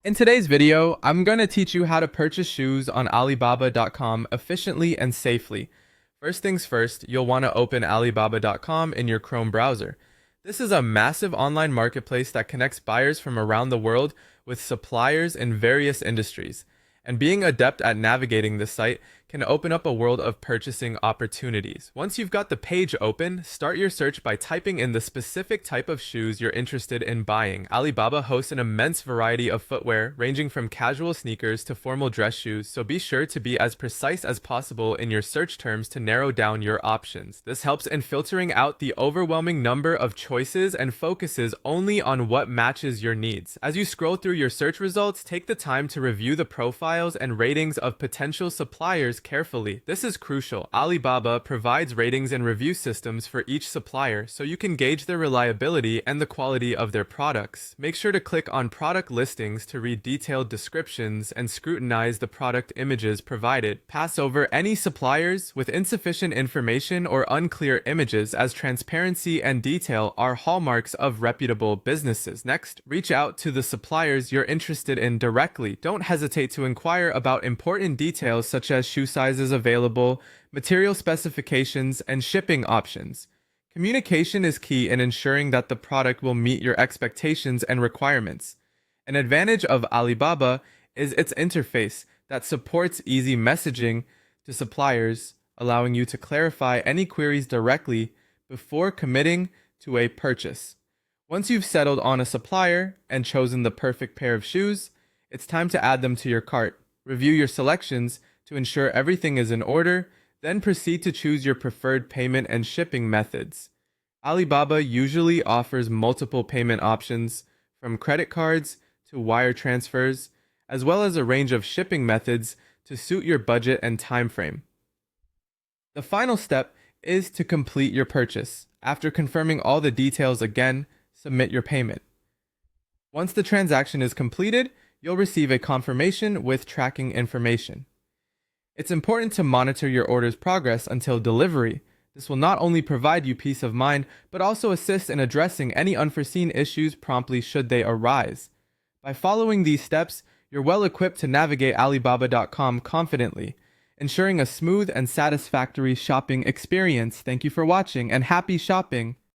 In today's video, I'm going to teach you how to purchase shoes on Alibaba.com efficiently and safely. First things first, you'll want to open Alibaba.com in your Chrome browser. This is a massive online marketplace that connects buyers from around the world with suppliers in various industries. And being adept at navigating this site can open up a world of purchasing opportunities. Once you've got the page open, start your search by typing in the specific type of shoes you're interested in buying. Alibaba hosts an immense variety of footwear, ranging from casual sneakers to formal dress shoes, so be sure to be as precise as possible in your search terms to narrow down your options. This helps in filtering out the overwhelming number of choices and focuses only on what matches your needs. As you scroll through your search results, take the time to review the profiles and ratings of potential suppliers carefully. This is crucial. Alibaba provides ratings and review systems for each supplier, so you can gauge their reliability and the quality of their products. Make sure to click on product listings to read detailed descriptions and scrutinize the product images provided. Pass over any suppliers with insufficient information or unclear images, as transparency and detail are hallmarks of reputable businesses. Next, reach out to the suppliers you're interested in directly. Don't hesitate to inquire about important details such as shoe sizes available, material specifications, and shipping options. Communication is key in ensuring that the product will meet your expectations and requirements. An advantage of Alibaba is its interface that supports easy messaging to suppliers, allowing you to clarify any queries directly before committing to a purchase. Once you've settled on a supplier and chosen the perfect pair of shoes, it's time to add them to your cart. Review your selections to ensure everything is in order, then proceed to choose your preferred payment and shipping methods. Alibaba usually offers multiple payment options, from credit cards to wire transfers, as well as a range of shipping methods to suit your budget and time frame. The final step is to complete your purchase. After confirming all the details again, submit your payment. Once the transaction is completed, you'll receive a confirmation with tracking information. It's important to monitor your order's progress until delivery. This will not only provide you peace of mind, but also assist in addressing any unforeseen issues promptly should they arise. By following these steps, you're well equipped to navigate Alibaba.com confidently, ensuring a smooth and satisfactory shopping experience. Thank you for watching, and happy shopping!